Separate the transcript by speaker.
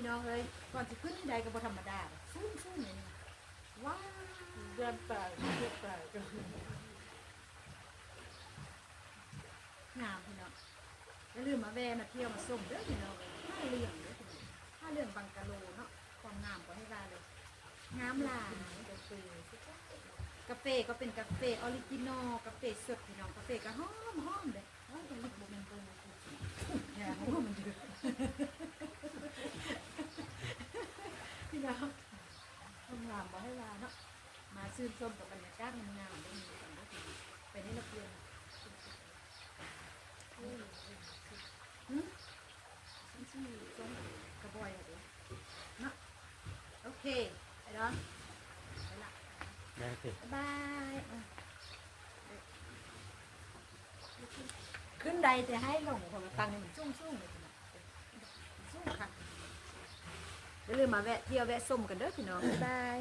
Speaker 1: พี่น้องเลยก่อนจะขึ้นใดก็บ่ธรรมดาสู้เลยนี่ว้าว
Speaker 2: ยันตายเจ็บตายกัน
Speaker 1: งามพี่น้องอย่าลืมมาแวะมาเที่ยวมาส้มเด้อพี่น้องถ้าเรื่องเด้อพี่น้องถ้าเรื่องบังกะโลเนาะความงามก็ให้ว่าเลยงามหลายกาแฟก็เป็นกาแฟออริจินอลกาแฟสดพี่น้องกาแฟก็หอมเลยโอ้ยเป็นลิปโบเมนโตนะอย่าเพราะว่ามันเยอะพี่น้องความงามก็ให้ว่าเนาะมาชื่นชมกับบรรยากาศงามๆได้มีกันได้ไปให้นักเรียนชื่อส้มกระบอยอะไรเนาะโอเคไปเนาะไปละ
Speaker 3: ได้สิ
Speaker 1: บายขึ้นใดจะให้ลงของตังนี่มันชุ่มๆเลยนะชุ่มค่ะอย่าลืมมาแวะเที่ยวแวะส้มกันเด้อพี่น้องบ๊ายบาย